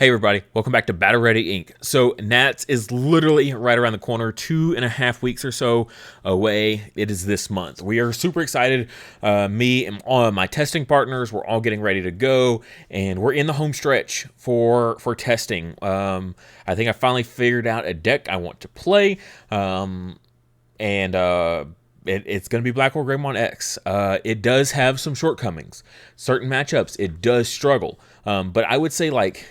Hey everybody, welcome back to Battle Ready Inc. So Nats is literally right around the corner, 2.5 weeks or so away. It is this month. We are super excited. Me and all my testing partners, we're all getting ready to go, and we're in the home stretch for testing. I think I finally figured out a deck I want to play, and it's going to be Black War Greymon X. It does have some shortcomings. Certain matchups, it does struggle. But I would say like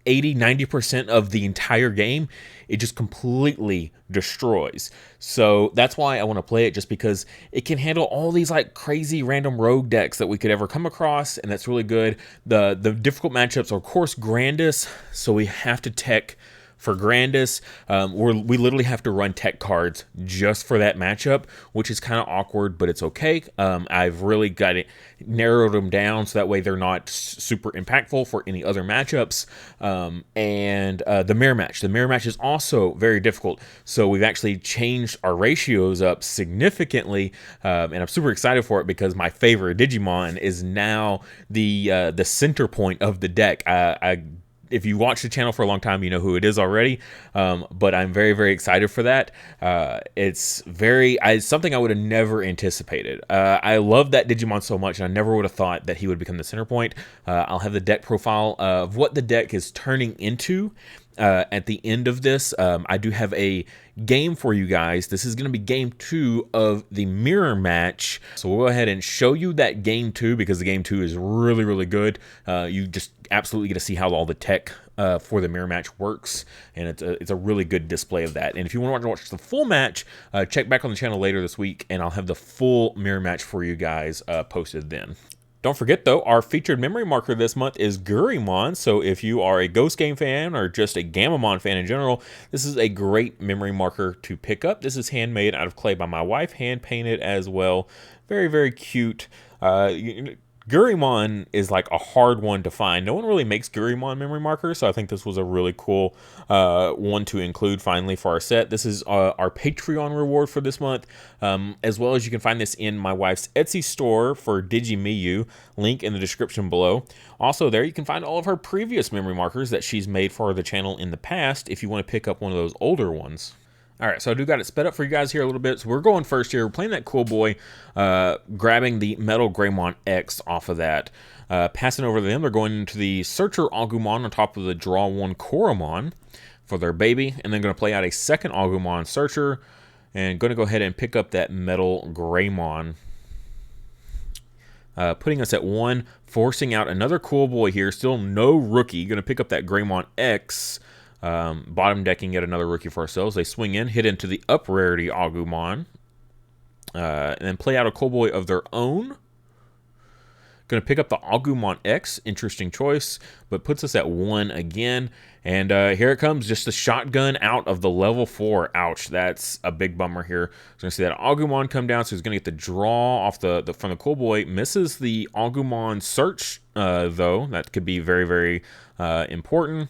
80-90% of the entire game it just completely destroys. So that's why I want to play it, just because it can handle all these like crazy random rogue decks that we could ever come across, and that's really good. The difficult matchups are of course Grandis, so we have to tech for Grandis. We literally have to run tech cards just for that matchup, which is kind of awkward, but it's okay. I've really got it narrowed them down so that way they're not super impactful for any other matchups. And the mirror match. The mirror match is also very difficult, so we've actually changed our ratios up significantly, and I'm super excited for it because my favorite Digimon is now the center point of the deck. If you watch the channel for a long time, you know who it is already, but I'm very, very excited for that. It's something I would have never anticipated. I love that Digimon so much, and I never would have thought that he would become the center point. I'll have the deck profile of what the deck is turning into at the end of this. I do have a game for you guys. This is going to be game 2 of the mirror match. So we'll go ahead and show you that game 2, because the game 2 is really, really good. You just absolutely get to see how all the tech for the mirror match works, and it's a really good display of that. And if you want to watch the full match, check back on the channel later this week, and I'll have the full mirror match for you guys posted then. Don't forget, though, our featured memory marker this month is Gurimon. So if you are a Ghost Game fan or just a Gamamon fan in general, this is a great memory marker to pick up. This is handmade out of clay by my wife, hand-painted as well. Very, very cute. Gurimon is like a hard one to find. No one really makes Gurimon memory markers, so I think this was a really cool one to include finally for our set. This is our Patreon reward for this month, as well as you can find this in my wife's Etsy store for Digimiyu, link in the description below. Also there you can find all of her previous memory markers that she's made for the channel in the past if you want to pick up one of those older ones. All right, so I do got it sped up for you guys here a little bit. So we're going first here. We're playing that cool boy, grabbing the Metal Greymon X off of that. Passing over to them, they're going into the Searcher Agumon on top of the Draw 1 Koromon for their baby. And then going to play out a second Agumon Searcher. And going to go ahead and pick up that Metal Greymon. Putting us at 1, forcing out another cool boy here. Still no rookie. Going to pick up that Greymon X. Bottom decking yet another rookie for ourselves. They swing in, hit into the up rarity Agumon, and then play out a cool boy of their own. Going to pick up the Agumon X. Interesting choice, but puts us at 1 again. And here it comes, just a shotgun out of the level 4. Ouch, that's a big bummer here. So going to see that Agumon come down, so he's going to get the draw off from the cool boy. Misses the Agumon search, though. That could be very, very important.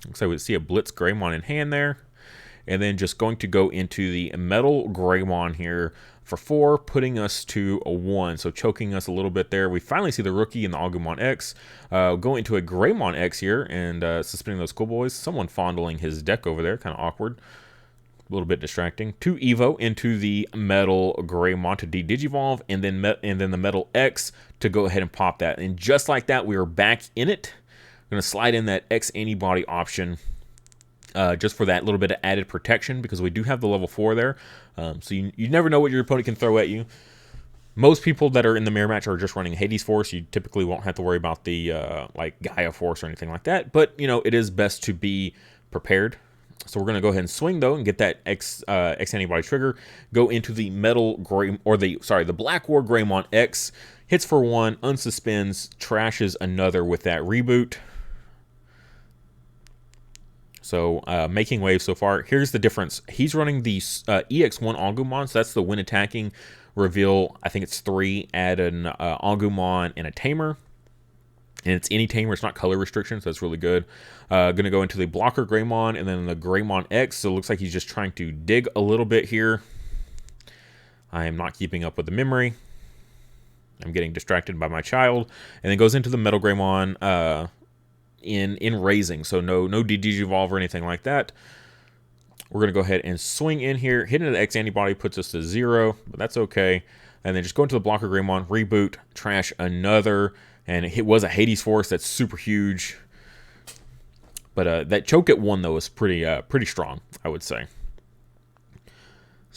Looks like we see a Blitz Greymon in hand there. And then just going to go into the Metal Greymon here for 4, putting us to a 1. So choking us a little bit there. We finally see the rookie in the Agumon X. Go into a Greymon X here and suspending those cool boys. Someone fondling his deck over there. Kind of awkward. A little bit distracting. 2 Evo into the Metal Greymon to de-digivolve. And then the Metal X to go ahead and pop that. And just like that, we are back in it. Going to slide in that X antibody option just for that little bit of added protection, because we do have the level 4 there. So you never know what your opponent can throw at you. Most people that are in the mirror match are just running Hades Force. You typically won't have to worry about the like Gaia Force or anything like that. But you know, it is best to be prepared. So we're going to go ahead and swing though and get that X antibody trigger. Go into the the Black War Greymon X. Hits for 1, unsuspends, trashes another with that reboot. So making waves so far. Here's the difference. He's running the EX1 Agumon, so that's the when attacking reveal. I think it's 3, add an Agumon and a Tamer. And it's any Tamer, it's not color restrictions, so that's really good. Going to go into the Blocker Greymon and then the Greymon X. So it looks like he's just trying to dig a little bit here. I am not keeping up with the memory. I'm getting distracted by my child. And then goes into the Metal Greymon in raising. So no Digivolve or anything like that. We're going to go ahead and swing in here. Hitting the X antibody puts us to 0, but that's okay. And then just go into the blocker Greymon, reboot, trash another. And it was a Hades Force. That's super huge. But that choke at 1, though, is pretty strong, I would say.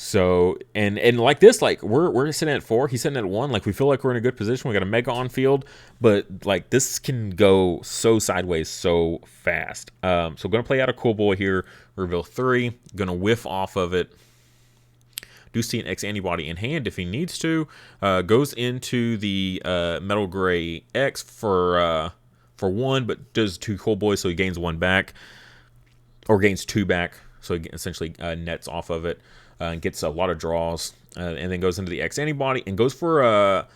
So, and like this, like, we're sitting at 4. He's sitting at 1. Like, we feel like we're in a good position. We got a Mega on field. But, like, this can go so sideways so fast. So, going to play out a Cool Boy here. Reveal 3. Going to whiff off of it. Do see an X antibody in hand if he needs to. Goes into the Metal Gray X for 1, but does 2 Cool Boys, so he gains 1 back. Or gains 2 back. So he essentially nets off of it. And gets a lot of draws. And then goes into the X antibody and goes for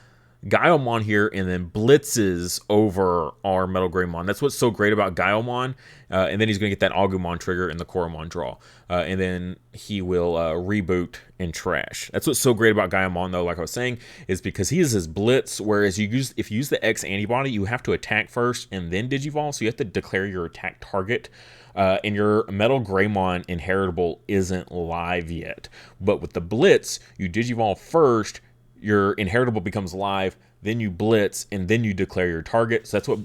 Gaiomon here, and then blitzes over our Metal Greymon. That's what's so great about Gaiomon. And then he's going to get that Agumon trigger in the Koromon draw. And then he will reboot and trash. That's what's so great about Gaiomon, though, like I was saying, is because he is his blitz, whereas if you use the X antibody, you have to attack first and then Digivolve, so you have to declare your attack target. And your Metal Greymon inheritable isn't live yet. But with the blitz, you Digivolve first, your inheritable becomes live, then you blitz, and then you declare your target. So that's what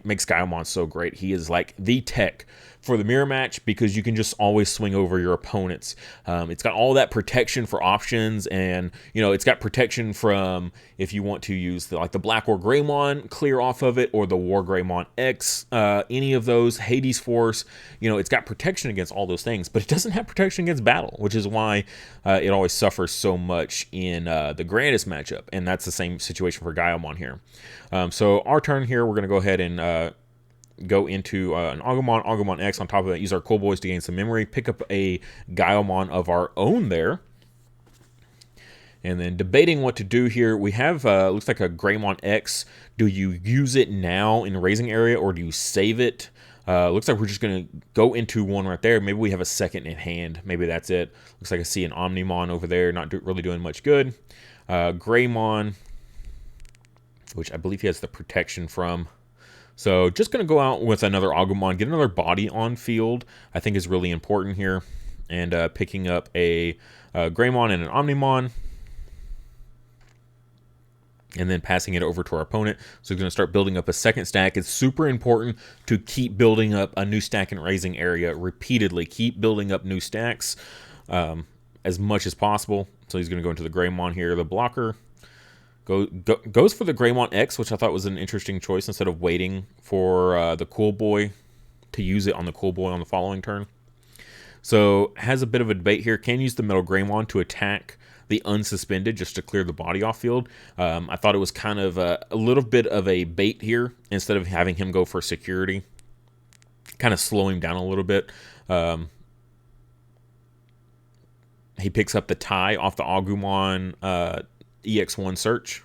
makes Gaiomon so great. He is like the tech for the mirror match because you can just always swing over your opponents. It's got all that protection for options, and it's got protection from if you want to use the Black War Greymon, clear off of it, or the War Greymon X, any of those, Hades Force. It's got protection against all those things, but it doesn't have protection against battle, which is why it always suffers so much in the grandest matchup, and that's the same situation for Gaiomon here. So our turn here, we're going to go ahead and go into an Agumon X. On top of that, use our Cool Boys to gain some memory, pick up a Gaiomon of our own there. And then debating what to do here, we have, looks like a Greymon X. Do you use it now in raising area, or do you save it? Looks like we're just going to go into one right there. Maybe we have a second in hand. Maybe that's it. Looks like I see an Omnimon over there, not really doing much good. Greymon, which I believe he has the protection from. So just going to go out with another Agumon, get another body on field, I think is really important here. And picking up a Greymon and an Omnimon. And then passing it over to our opponent. So we're going to start building up a second stack. It's super important to keep building up a new stack in raising area repeatedly. Keep building up new stacks as much as possible. So he's going to go into the Greymon here, the blocker. Goes for the Greymon X, which I thought was an interesting choice instead of waiting for the Cool Boy to use it on the Cool Boy on the following turn. So has a bit of a debate here. Can use the Metal Greymon to attack the unsuspended just to clear the body off field. I thought it was kind of a little bit of a bait here instead of having him go for security. Kind of slow him down a little bit. He picks up the tie off the Agumon EX1 search.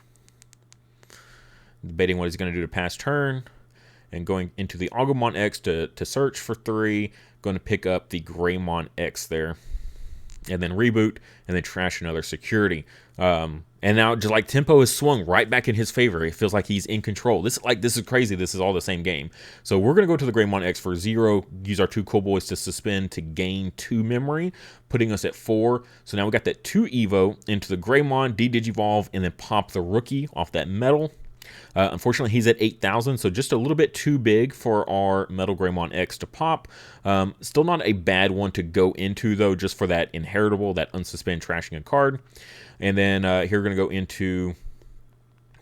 Debating what he's going to do to pass turn. And going into the Agumon X to search for 3. Going to pick up the Greymon X there. And then reboot, and then trash another security. And now, just like tempo is swung right back in his favor. It feels like he's in control. This is crazy. This is all the same game. So we're going to go to the Greymon X for 0. Use our 2 Cool Boys to suspend to gain 2 memory, putting us at 4. So now we got that 2 Evo into the Greymon, Digivolve, and then pop the rookie off that metal. Unfortunately, he's at 8,000, so just a little bit too big for our Metal Greymon X to pop. Still not a bad one to go into, though, just for that inheritable, that unsuspend trashing a card. And then here we're going to go into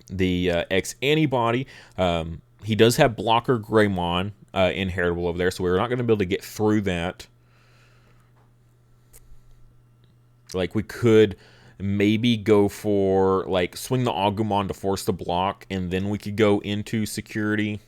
the X antibody. He does have blocker Greymon inheritable over there, so we're not going to be able to get through that. Like, we could maybe go for, swing the Agumon to force the block, and then we could go into security.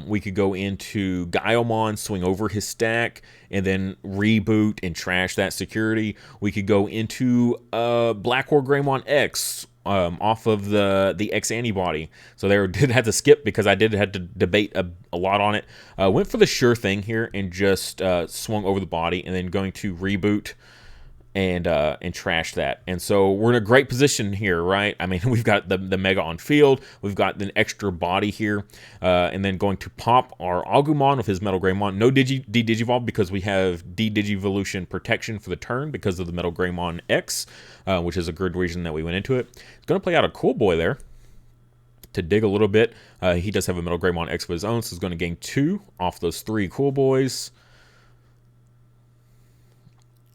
We could go into Gaiomon, swing over his stack, and then reboot and trash that security. We could go into Black War Greymon X off of the X antibody. So there did have to skip because I did have to debate a lot on it. Went for the sure thing here and just swung over the body, and then going to reboot and trash that. And so we're in a great position here, right? I mean, we've got the Mega on field, we've got an extra body here, and then going to pop our Agumon with his Metal Greymon. No D-Digivolve because we have D-Digivolution protection for the turn because of the Metal Greymon X, which is a good reason that we went into it. It's going to play out a Cool Boy there to dig a little bit. He does have a Metal Greymon X of his own, so he's going to gain 2 off those 3 Cool Boys.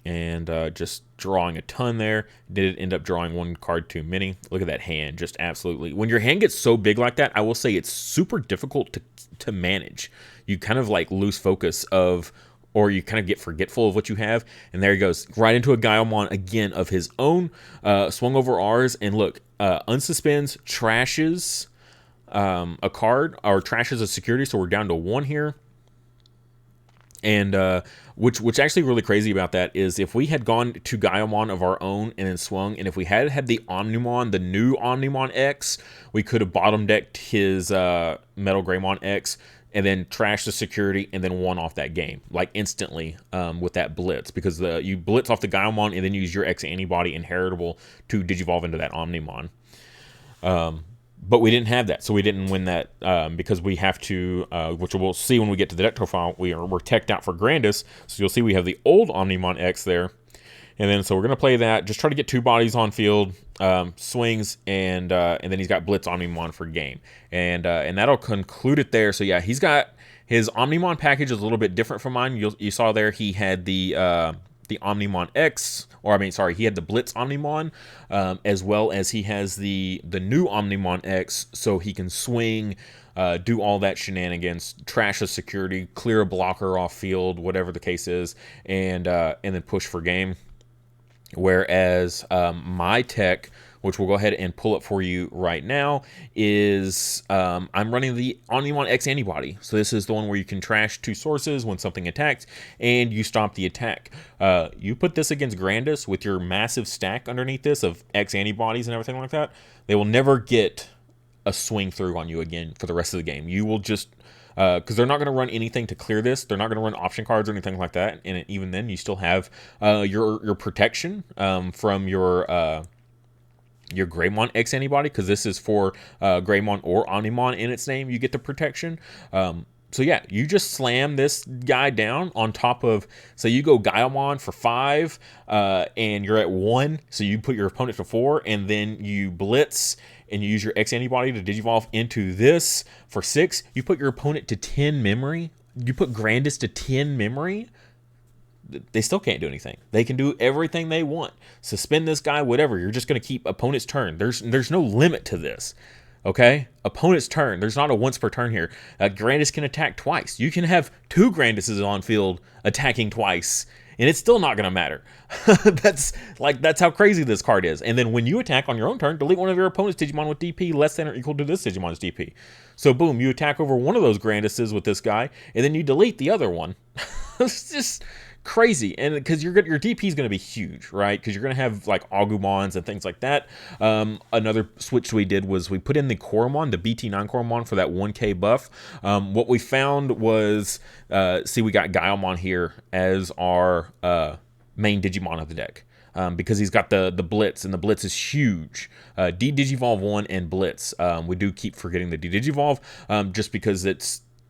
And just drawing a ton there. Did end up drawing 1 card too many. Look at that hand, just absolutely. When your hand gets so big like that, I will say it's super difficult to manage. You kind of like lose focus of, or you kind of get forgetful of what you have. And there he goes, right into a Gaiomon again of his own. Swung over ours, and look, unsuspends, trashes a card, or trashes a security, so we're down to 1 here. And which actually really crazy about that is if we had gone to Gaiomon of our own and then swung, and if we had the Omnimon, the new Omnimon X, we could have bottom decked his Metal Greymon X and then trashed the security and then won off that game like instantly with that blitz, because you blitz off the Gaiomon and then use your X antibody inheritable to digivolve into that Omnimon. But we didn't have that, so we didn't win that because we have to, which we'll see when we get to the deck profile, we're teched out for Grandis, so you'll see we have the old Omnimon X there. And then, so we're going to play that, just try to get 2 bodies on field, swings, and then he's got Blitz Omnimon for game. And that'll conclude it there. So yeah, he's got, his Omnimon package is a little bit different from mine. You saw there he had the Omnimon X, or I mean, sorry, he had the Blitz Omnimon, as well as he has the new Omnimon X, so he can swing, do all that shenanigans, trash a security, clear a blocker off field, whatever the case is, and then push for game. Whereas my tech, which we'll go ahead and pull up for you right now, is I'm running the Omnimon X antibody. So this is the one where you can trash 2 sources when something attacks, and you stop the attack. You put this against Grandis with your massive stack underneath this of X antibodies and everything like that, they will never get a swing through on you again for the rest of the game. You will just... because they're not going to run anything to clear this. They're not going to run option cards or anything like that. And even then, you still have your protection from your Greymon X antibody, because this is for Greymon or Omnimon in its name. You get the protection. So yeah, you just slam this guy down on top of, so you go Gaiomon for 5, and you're at 1, so you put your opponent to 4, and then you blitz, and you use your X antibody to digivolve into this for 6. You put your opponent to 10 memory. You put Grandis to 10 memory. They still can't do anything. They can do everything they want. Suspend this guy, whatever. You're just going to keep opponent's turn. There's no limit to this. Okay? Opponent's turn. There's not a once per turn here. Grandis can attack twice. You can have 2 Grandises on field attacking twice, and it's still not going to matter. That's how crazy this card is. And then when you attack on your own turn, delete one of your opponent's Digimon with DP less than or equal to this Digimon's DP. So boom, you attack over one of those Grandises with this guy, and then you delete the other one. It's just crazy. And because your DP is going to be huge, right? Because you're going to have like Agumons and things like that. Another switch we did was we put in the Koromon, the BT9 Koromon for that 1k buff. What we found was, see, we got Gaiomon here as our main Digimon of the deck. Because he's got the Blitz, and the Blitz is huge. D-Digivolve 1 and Blitz. We do keep forgetting the D-Digivolve, just because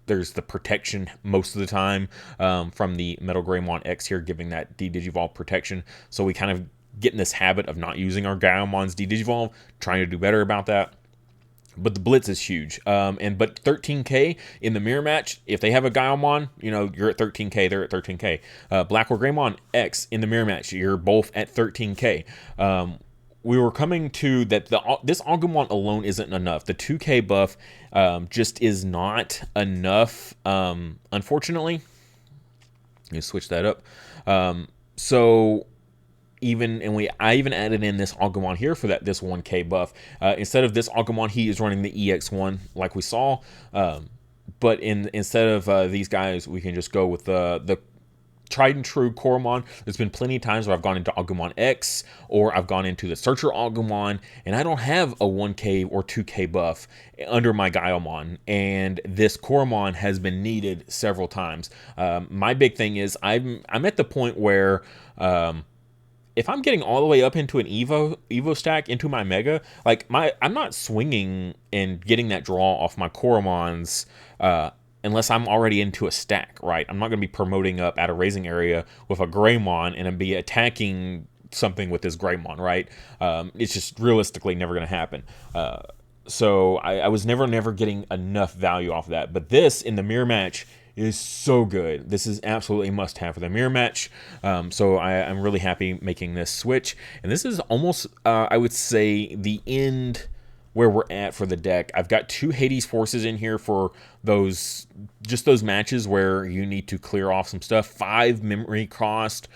there's the protection most of the time from the Metal Greymon X here, giving that D-Digivolve protection. So we kind of get in this habit of not using our Gaiamon's D-Digivolve, trying to do better about that. But the Blitz is huge. But 13k in the mirror match, if they have a Gaiomon, you're at 13k, they're at 13k. Black or Greymon X in the mirror match, you're both at 13k. We were coming to that this Agumon alone isn't enough. The 2k buff just is not enough, unfortunately. Let me switch that up. I even added in this Agumon here for this 1k buff. Instead of this Agumon, he is running the EX1 like we saw. But instead of these guys, we can just go with the tried and true Koromon. There's been plenty of times where I've gone into Agumon X, or I've gone into the Searcher Agumon, and I don't have a 1k or 2k buff under my Gaiomon, and this Koromon has been needed several times. My big thing is I'm at the point where if I'm getting all the way up into an Evo stack into my Mega, like I'm not swinging and getting that draw off my Koromons, unless I'm already into a stack, right? I'm not going to be promoting up at a raising area with a Greymon and then be attacking something with this Greymon, right? It's just realistically never going to happen. So I was never getting enough value off of that. But this in the mirror match is so good. This is absolutely a must-have for the mirror match. So I'm really happy making this switch. And this is almost, I would say, the end where we're at for the deck. I've got 2 Hades Forces in here for those matches where you need to clear off some stuff. 5 memory cost.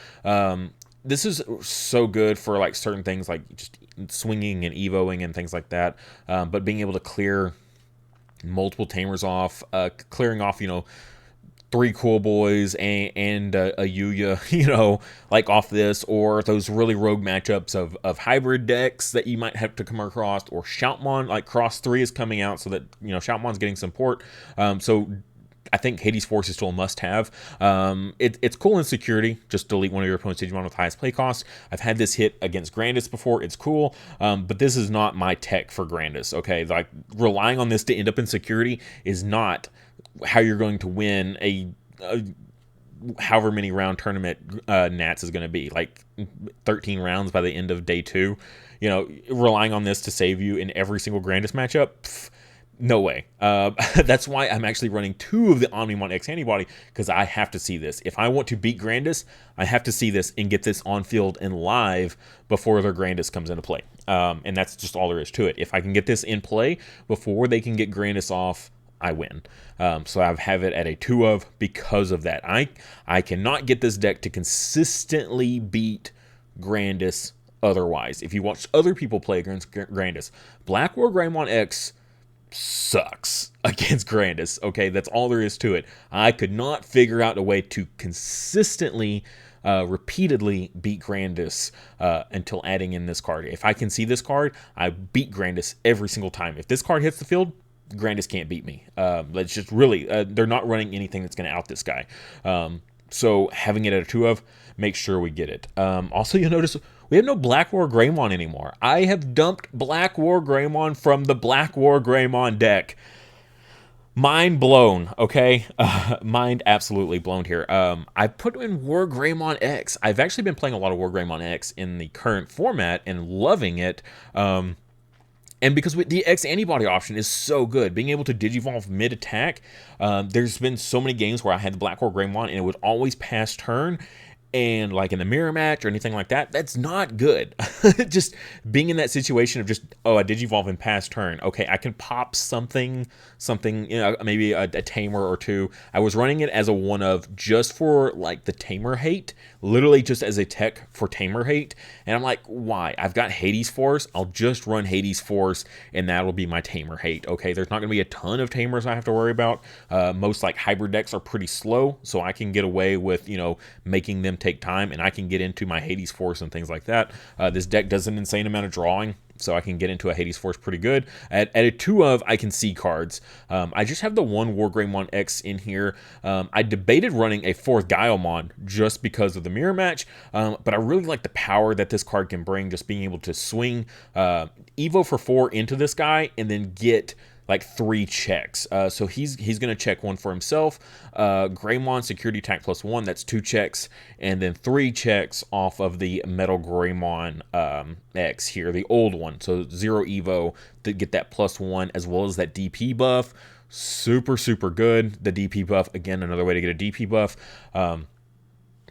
This is so good for like certain things like just swinging and evoing and things like that. But being able to clear multiple tamers off, clearing off, 3 cool boys and a Yuya, like off this, or those really rogue matchups of hybrid decks that you might have to come across, or Shoutmon, like Cross 3 is coming out so that, Shoutmon's getting some port. So I think Hades Force is still a must-have. It's cool in security. Just delete one of your opponent's Digimon with highest play cost. I've had this hit against Grandis before. It's cool, but this is not my tech for Grandis, okay? Like, relying on this to end up in security is not how you're going to win a however many round tournament Nats is going to be. Like, 13 rounds by the end of day 2. Relying on this to save you in every single Grandis matchup, no way. That's why I'm actually running 2 of the Omnimon X Antibody, because I have to see this. If I want to beat Grandis, I have to see this and get this on field and live before their Grandis comes into play. And that's just all there is to it. If I can get this in play before they can get Grandis off, I win. So I have it at a 2 of because of that. I cannot get this deck to consistently beat Grandis otherwise. If you watch other people play against Grandis, Black War Greymon X sucks against Grandis. Okay, that's all there is to it. I could not figure out a way to consistently, repeatedly beat Grandis until adding in this card. If I can see this card, I beat Grandis every single time. If this card hits the field, Grandis can't beat me. It's just really, they're not running anything that's going to out this guy. So having it at a 2 of, make sure we get it. Also, you'll notice we have no Black War Greymon anymore. I have dumped Black War Greymon from the Black War Greymon deck. Mind blown, okay? Mind absolutely blown here. I put in War Greymon X. I've actually been playing a lot of War Greymon X in the current format and loving it. And because the X antibody option is so good, being able to Digivolve mid-attack, there's been so many games where I had the Black Hole Greymon and it would always pass turn, and like in the mirror match or anything like that, that's not good. Just being in that situation of just, a Digivolve and pass turn. Okay, I can pop something, maybe a tamer or 2. I was running it as a 1 of just for like the tamer hate, literally just as a tech for tamer hate. And I'm like, why? I've got Hades Force. I'll just run Hades Force and that'll be my tamer hate. Okay, there's not going to be a ton of tamers I have to worry about. Most like hybrid decks are pretty slow, so I can get away with, making them take time, and I can get into my Hades Force and things like that. This deck does an insane amount of drawing, so I can get into a Hades Force pretty good. At a 2 of, I can see cards. I just have the 1 War Greymon X in here. I debated running a 4th Gaiomon just because of the mirror match, but I really like the power that this card can bring, just being able to swing Evo for 4 into this guy and then get like 3 checks. So he's going to check 1 for himself. Greymon security attack +1, that's 2 checks. And then 3 checks off of the Metal Greymon X here, the old one. So 0 Evo to get that +1 as well as that DP buff. Super, super good. The DP buff, again, another way to get a DP buff.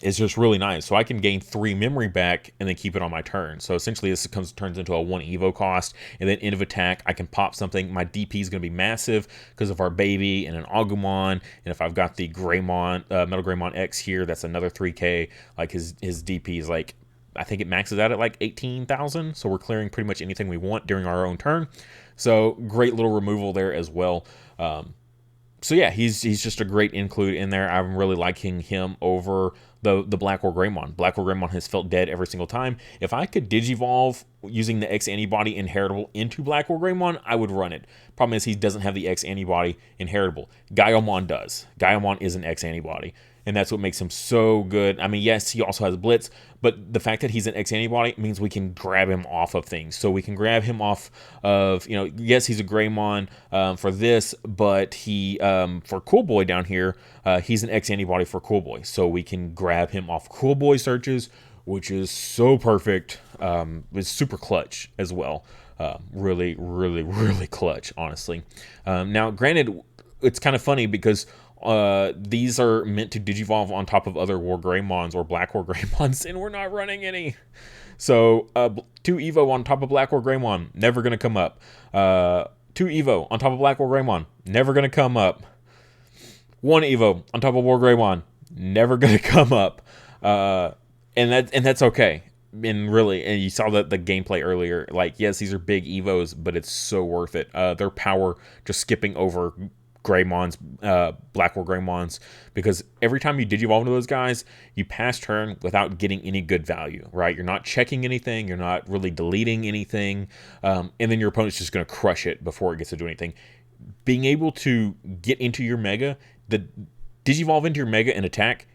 Is just really nice. So I can gain 3 memory back and then keep it on my turn. So essentially this turns into a 1 Evo cost, and then end of attack, I can pop something. My DP is going to be massive because of our baby and an Agumon, and if I've got the Greymon, Metal Greymon X here, that's another 3k. Like his DP is like, I think it maxes out at like 18,000, so we're clearing pretty much anything we want during our own turn. So great little removal there as well. So yeah, he's just a great include in there. I'm really liking him over the Black or Greymon. Black or Greymon has felt dead every single time. If I could Digivolve using the X antibody inheritable into Black or Greymon, I would run it. Problem is he doesn't have the X antibody inheritable. Gaiomon does. Gaiomon is an X antibody, and that's what makes him so good. I mean, yes, he also has Blitz, but the fact that he's an X antibody means we can grab him off of things. So we can grab him off of, yes, he's a Greymon for this, but he, for Cool Boy down here, he's an X antibody for Cool Boy. So we can grab him off Cool Boy searches, which is so perfect. It's super clutch as well. Really, really, really clutch, honestly. Now, granted, it's kind of funny because these are meant to Digivolve on top of other War Greymons or Black War Greymons, and we're not running any. So 2 Evo on top of Black War Greymon, never going to come up. 2 Evo on top of Black War Greymon, never going to come up. 1 Evo on top of War Greymon, never going to come up. And that's okay. And really, and you saw the gameplay earlier. Like, yes, these are big Evos, but it's so worth it. Their power just skipping over Greymons, Black War Greymons, because every time you Digivolve into those guys, you pass turn without getting any good value, right? You're not checking anything, you're not really deleting anything, and then your opponent's just going to crush it before it gets to do anything. Being able to get into your Mega, the Digivolve into your Mega and attack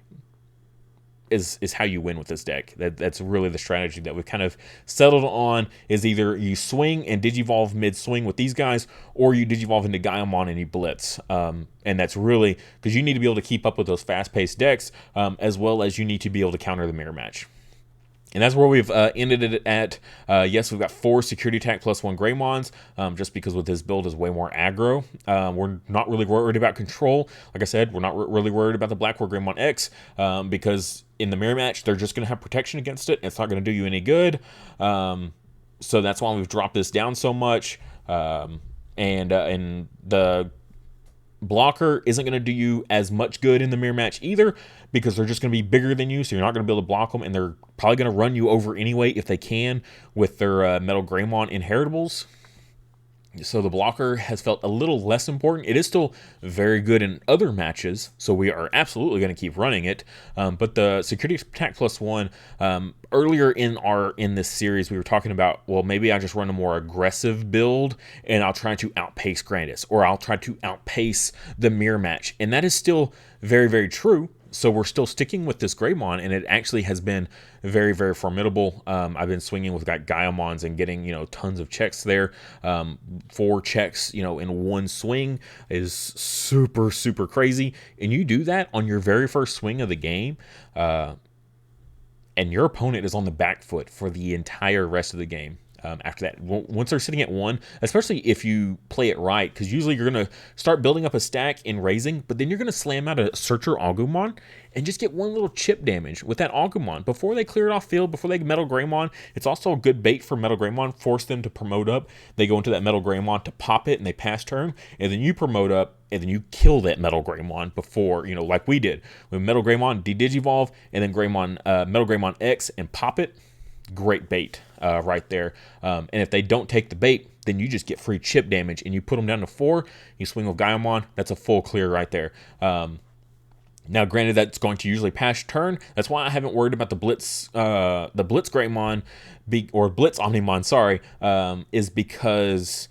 is how you win with this deck. That's really the strategy that we've kind of settled on, is either you swing and Digivolve mid-swing with these guys, or you Digivolve into Gaiomon and you blitz. And that's really, because you need to be able to keep up with those fast-paced decks, as well as you need to be able to counter the mirror match. And that's where we've ended it at. Yes, we've got 4 security attack plus 1 Greymons, just because with this build is way more aggro. We're not really worried about control. Like I said, we're not really worried about the Black War Greymon X, because in the mirror match, they're just going to have protection against it. It's not going to do you any good. So that's why we've dropped this down so much. And the blocker isn't going to do you as much good in the mirror match either, because they're just going to be bigger than you, so you're not going to be able to block them, and they're probably going to run you over anyway if they can with their Metal Greymon inheritables. So the blocker has felt a little less important. It is still very good in other matches, so we are absolutely going to keep running it. But the security attack plus 1, earlier in this series, we were talking about, well, maybe I just run a more aggressive build and I'll try to outpace Grandis, or I'll try to outpace the mirror match. And that is still very, very true. So we're still sticking with this Greymon, and it actually has been very, very formidable. I've been swinging with Gaiomons and getting, tons of checks there. 4 checks, in one swing is super, super crazy. And you do that on your very first swing of the game, and your opponent is on the back foot for the entire rest of the game. After that, once they're sitting at 1, especially if you play it right, because usually you're going to start building up a stack in raising, but then you're going to slam out a Searcher Agumon and just get one little chip damage with that Agumon before they clear it off field, before they Metal Greymon. It's also a good bait for Metal Greymon, force them to promote up. They go into that Metal Greymon to pop it, and they pass turn, and then you promote up, and then you kill that Metal Greymon before, like we did. With Metal Greymon, Digivolve, and then Metal Greymon X, and pop it. Great bait right there. And if they don't take the bait, then you just get free chip damage, and you put them down to 4. You swing with Gaiomon, that's a full clear right there. Now, granted, that's going to usually pass turn. That's why I haven't worried about the Blitz Greymon, or Blitz Omnimon, sorry, is because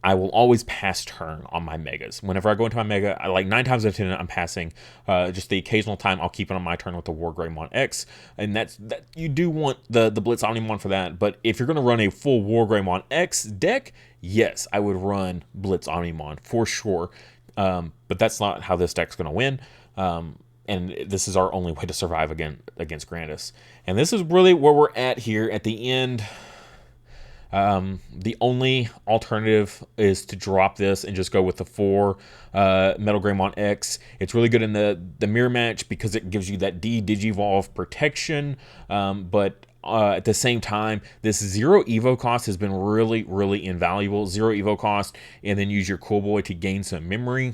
I will always pass turn on my Megas. Whenever I go into my Mega, 9 times out of 10, I'm passing. Just the occasional time, I'll keep it on my turn with the War Greymon X. And that you do want the Blitz Omnimon for that. But if you're going to run a full War Greymon X deck, yes, I would run Blitz Omnimon for sure. But that's not how this deck's going to win. And this is our only way to survive against Grandis. And this is really where we're at here at the end. The only alternative is to drop this and just go with the 4 Metal Greymon X. It's really good in the mirror match because it gives you that Digivolve protection, but at the same time, this 0 Evo cost has been really, really invaluable. 0 Evo cost, and then use your Cool Boy to gain some memory.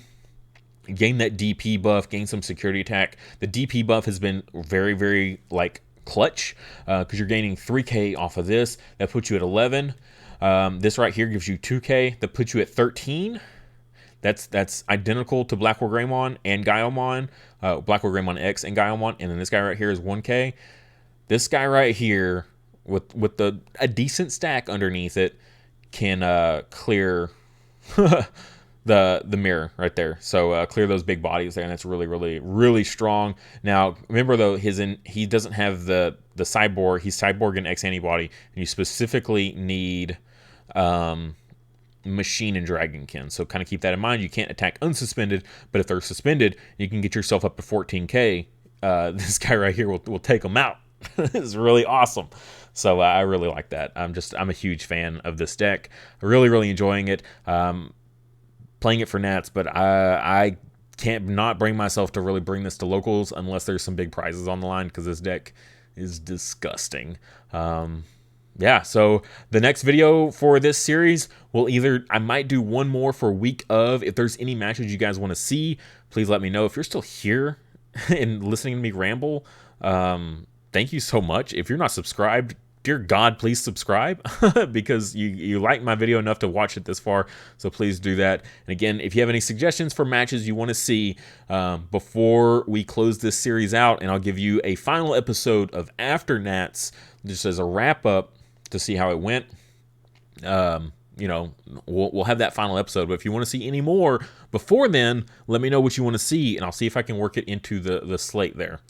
Gain that DP buff, gain some security attack. The DP buff has been very, very, clutch, because you're gaining 3k off of this. That puts you at 11. This right here gives you 2k. That puts you at 13. That's identical to Black War Greymon and Gaiomon, Black War Greymon X and Gaiomon, and then this guy right here is 1K. This guy right here with a decent stack underneath it can clear the mirror right there. So clear those big bodies there, and that's really strong. Now remember though, he doesn't have the cyborg. He's cyborg and X antibody, and you specifically need machine and dragonkin. So kind of keep that in mind. You can't attack unsuspended, but if they're suspended, you can get yourself up to 14K. This guy right here will take them out. It's really awesome. So I really like that. I'm a huge fan of this deck. Really enjoying it. Playing it for Nats, but I can't not bring myself to really bring this to locals unless there's some big prizes on the line, because this deck is disgusting. Yeah, so the next video for this series will I might do one more for week of. If there's any matches you guys want to see, please let me know. If you're still here and listening to me ramble, thank you so much. If you're not subscribed, dear God, please subscribe because you like my video enough to watch it this far, so please do that. And again, if you have any suggestions for matches you want to see before we close this series out, and I'll give you a final episode of After Nats just as a wrap up to see how it went. You know, we'll have that final episode, but if you want to see any more before then, let me know what you want to see, and I'll see if I can work it into the slate there.